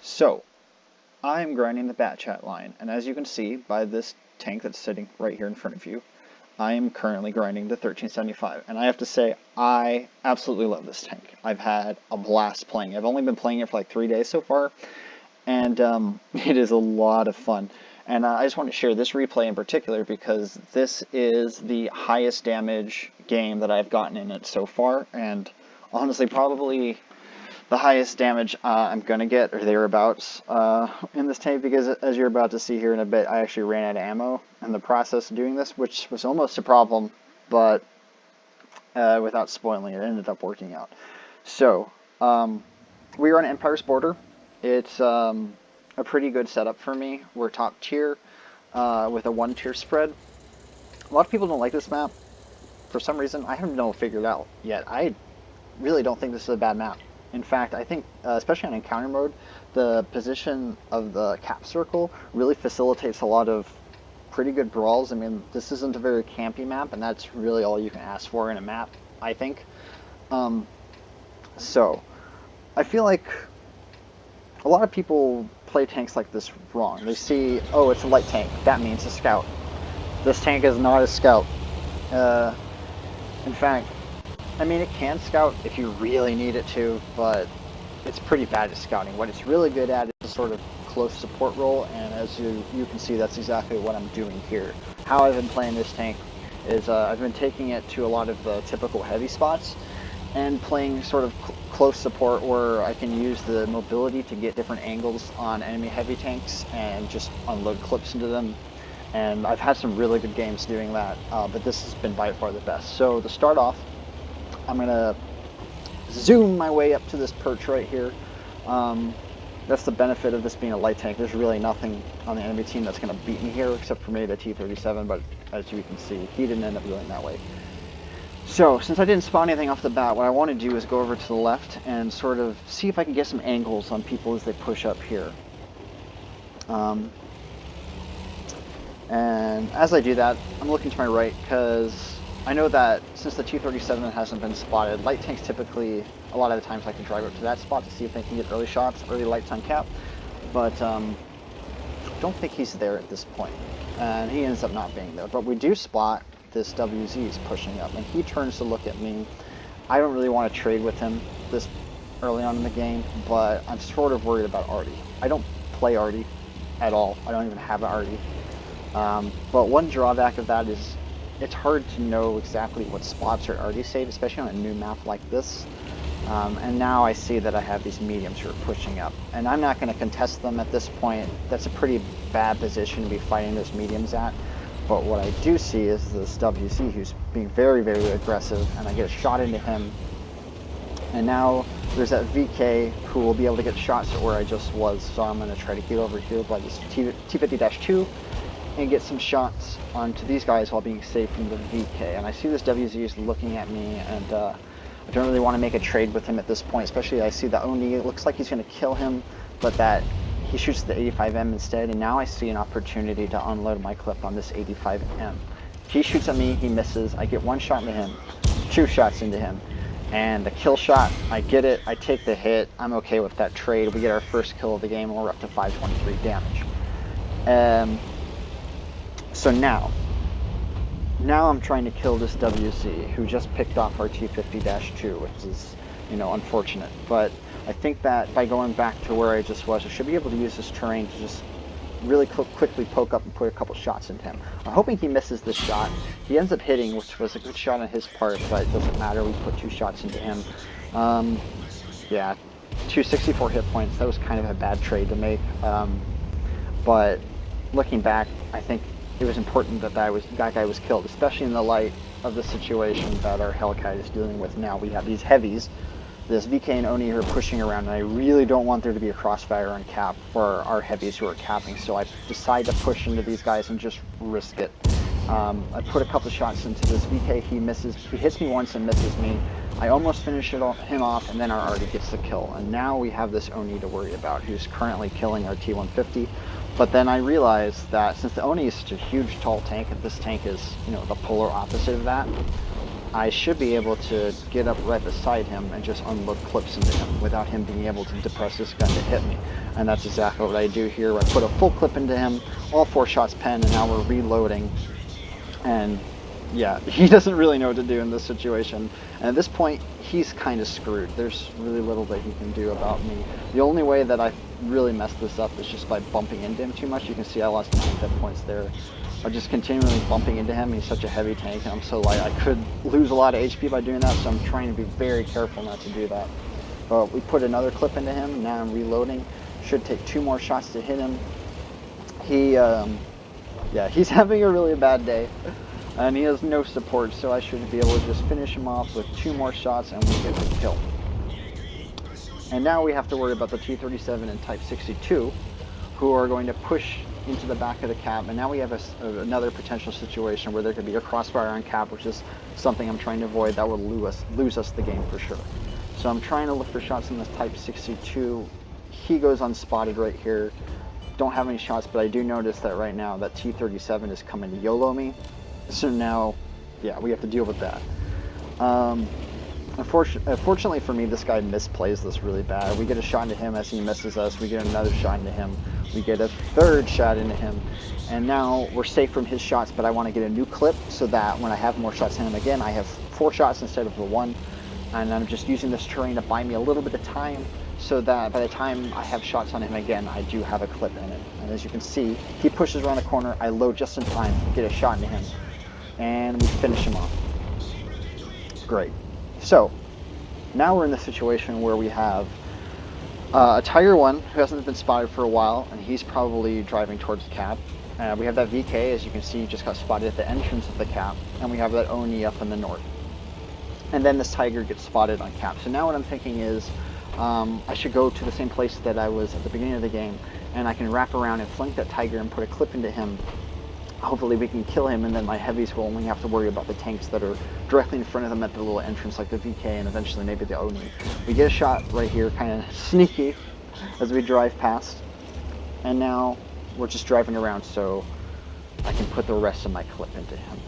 So, I'm grinding the Bat Chat line, and as you can see by this tank that's sitting right here in front of you, I am currently grinding the 1375, and I have to say, I absolutely love this tank. I've had a blast playing. I've only been playing it for like 3 days so far, and it is a lot of fun. And I just want to share this replay in particular because this is the highest damage game that I've gotten in it so far, and honestly probably the highest damage I'm going to get or thereabouts in this tank, because as you're about to see here in a bit, I actually ran out of ammo in the process of doing this, which was almost a problem, but without spoiling it, ended up working out. So, we are on Empire's Border. It's a pretty good setup for me. We're top tier with a 1-tier spread. A lot of people don't like this map. For some reason, I haven't figured out yet. I really don't think this is a bad map. In fact, I think, especially on encounter mode, the position of the cap circle really facilitates a lot of pretty good brawls. I mean, this isn't a very campy map, and that's really all you can ask for in a map, I think. So, I feel like a lot of people play tanks like this wrong. They see, oh, it's a light tank, that means a scout. This tank is not a scout. In fact, I mean, it can scout if you really need it to, but it's pretty bad at scouting. What it's really good at is a sort of close support role, and as you can see, that's exactly what I'm doing here. How I've been playing this tank is I've been taking it to a lot of the typical heavy spots and playing sort of close support where I can use the mobility to get different angles on enemy heavy tanks and just unload clips into them. And I've had some really good games doing that, but this has been by far the best. So to start off, I'm going to zoom my way up to this perch right here. That's the benefit of this being a light tank. There's really nothing on the enemy team that's going to beat me here, except for maybe the T-37, but as you can see, he didn't end up going that way. So, since I didn't spawn anything off the bat, what I want to do is go over to the left and sort of see if I can get some angles on people as they push up here. And as I do that, I'm looking to my right because I know that since the T-37 hasn't been spotted, light tanks typically, a lot of the times, like to drive up to that spot to see if they can get early shots, early lights on cap, but don't think he's there at this point, and he ends up not being there. But we do spot this WZ is pushing up, and he turns to look at me. I don't really want to trade with him this early on in the game, but I'm sort of worried about Artie. I don't play Artie at all. I don't even have an Artie. But one drawback of that is it's hard to know exactly what spots are already safe, especially on a new map like this. And now I see that I have these mediums who are pushing up, and I'm not going to contest them at this point. That's a pretty bad position to be fighting those mediums at. But what I do see is this WC who's being very, very aggressive, and I get a shot into him. And now there's that VK who will be able to get shots at where I just was, so I'm going to try to get over here by this T50-2 and get some shots onto these guys while being safe from the VK. And I see this WZ is looking at me, and I don't really want to make a trade with him at this point, especially I see the Oni. It looks like he's going to kill him, but that he shoots the 85M instead, and now I see an opportunity to unload my clip on this 85M. He shoots at me, he misses, I get one shot into him, 2 shots into him, and the kill shot, I get it, I take the hit, I'm okay with that trade. We get our first kill of the game, and we're up to 523 damage. So now I'm trying to kill this WZ who just picked off our T50-2, which is, unfortunate. But I think that by going back to where I just was, I should be able to use this terrain to just really quickly poke up and put a couple shots into him. I'm hoping he misses this shot. He ends up hitting, which was a good shot on his part, but it doesn't matter. We put 2 shots into him. Yeah, 264 hit points. That was kind of a bad trade to make. But looking back, I think it was important that that guy was killed, especially in the light of the situation that our Hellcat is dealing with now. We have these heavies, this VK and Oni who are pushing around, and I really don't want there to be a crossfire on cap for our heavies who are capping, so I decide to push into these guys and just risk it. I put a couple shots into this VK, he hits me once and misses me. I almost finish him off, and then our Artie gets the kill. And now we have this Oni to worry about, who's currently killing our T-150. But then I realized that since the Oni is such a huge, tall tank, and this tank is, the polar opposite of that, I should be able to get up right beside him and just unload clips into him without him being able to depress this gun to hit me. And that's exactly what I do here. I put a full clip into him, all 4 shots pen, and now we're reloading. And yeah, he doesn't really know what to do in this situation. And at this point, he's kind of screwed. There's really little that he can do about me. The only way that I really messed this up is just by bumping into him too much. You can see I lost 9 hit points there. I'm just continually bumping into him. He's such a heavy tank, and I'm so light. I could lose a lot of HP by doing that, so I'm trying to be very careful not to do that. But we put another clip into him. Now I'm reloading. Should take 2 more shots to hit him. Yeah, he's having a really bad day. And he has no support, so I should be able to just finish him off with 2 more shots and we get the kill. And now we have to worry about the T-37 and Type 62, who are going to push into the back of the cab. And now we have another potential situation where there could be a crossfire on cab, which is something I'm trying to avoid. That would lose us the game for sure. So I'm trying to look for shots in this Type 62. He goes unspotted right here. Don't have any shots, but I do notice that right now that T-37 is coming to YOLO me. So now, yeah, we have to deal with that. Unfortunately for me, this guy misplays this really bad. We get a shot into him as he misses us. We get another shot into him. We get a 3rd shot into him. And now we're safe from his shots, but I want to get a new clip so that when I have more shots in him again, I have 4 shots instead of the 1. And I'm just using this terrain to buy me a little bit of time so that by the time I have shots on him again, I do have a clip in it. And as you can see, he pushes around the corner. I load just in time, get a shot into him, and we finish him off. Great. So now we're in the situation where we have a Tiger 1 who hasn't been spotted for a while, and he's probably driving towards the cab. We have that VK, as you can see, just got spotted at the entrance of the cab, and we have that Oni up in the north. And then this Tiger gets spotted on cab. So now what I'm thinking is I should go to the same place that I was at the beginning of the game, and I can wrap around and flank that Tiger and put a clip into him. Hopefully we can kill him, and then my heavies will only have to worry about the tanks that are directly in front of them at the little entrance, like the VK and eventually maybe the Oni. We get a shot right here, kind of sneaky, as we drive past. And now we're just driving around so I can put the rest of my clip into him.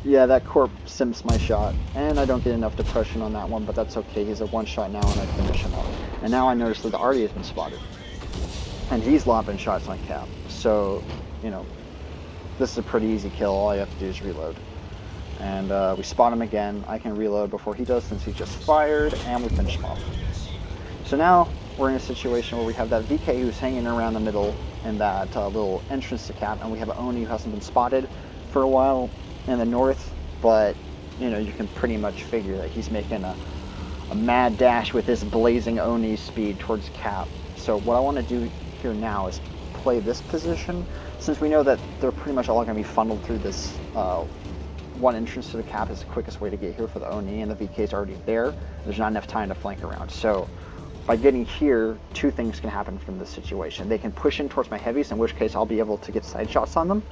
Yeah, that Corp simps my shot, and I don't get enough depression on that one, but that's okay. He's a 1 shot now, and I finish him off. And now I notice that the Artie has been spotted, and he's lobbing shots on cap. So, you know, this is a pretty easy kill. All I have to do is reload. And we spot him again. I can reload before he does since he just fired, and we finish him off. So now we're in a situation where we have that VK who's hanging around the middle in that little entrance to cap, and we have an Oni who hasn't been spotted for a while in the north, but you know, you can pretty much figure that he's making a mad dash with his blazing Oni speed towards cap. So what I want to do here now is play this position, since we know that they're pretty much all going to be funneled through this one entrance to the cap is the quickest way to get here for the Oni, and the VK is already there. There's not enough time to flank around. So by getting here, 2 things can happen from this situation. They can push in towards my heavies, in which case I'll be able to get side shots on them.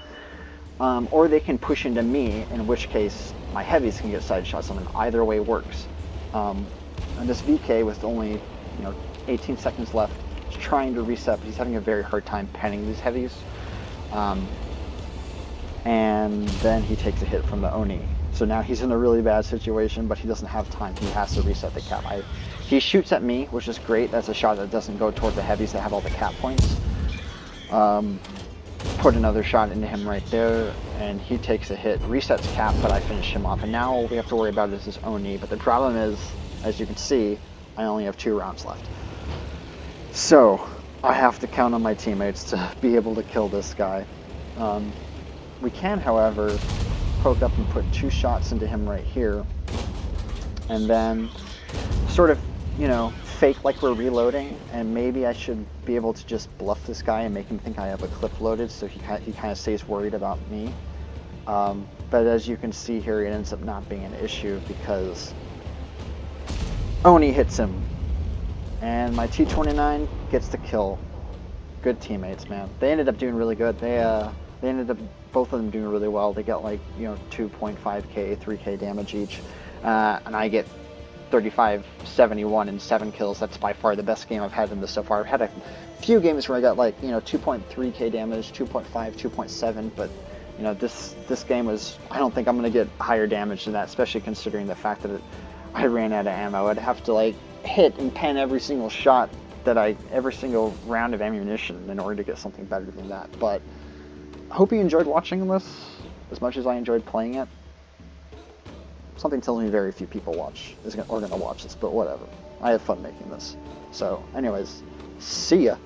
Or they can push into me, in which case my heavies can get side shots on them. Either way works. And this VK with only 18 seconds left is trying to reset, but he's having a very hard time penning these heavies. And then he takes a hit from the Oni. So now he's in a really bad situation, but he doesn't have time. He has to reset the cap. He shoots at me, which is great. That's a shot that doesn't go toward the heavies that have all the cap points. Put another shot into him right there, and he takes a hit, resets cap, but I finish him off. And now all we have to worry about is this Oni. But the problem is, as you can see, I only have 2 rounds left. So I have to count on my teammates to be able to kill this guy. We can, however, poke up and put 2 shots into him right here, and then sort of, fake like we're reloading, and maybe I should be able to just bluff this guy and make him think I have a clip loaded, so he kind of stays worried about me. But as you can see here, it ends up not being an issue because Oni hits him, and my T-29 gets the kill. Good teammates, man. They ended up doing really good. They ended up, both of them doing really well. They got 2.5k, 3k damage each, and I get 35, 71, and 7 kills. That's by far the best game I've had in this so far. I've had a few games where I got 2.3k damage, 2.5, 2.7, but You know, this game was, I don't think I'm going to get higher damage than that, especially considering the fact that I ran out of ammo. I'd have to like hit and pen every single shot every single round of ammunition in order to get something better than that. But I hope you enjoyed watching this as much as I enjoyed playing it. Something tells me very few people are going to watch this, but whatever. I have fun making this. So anyways, see ya.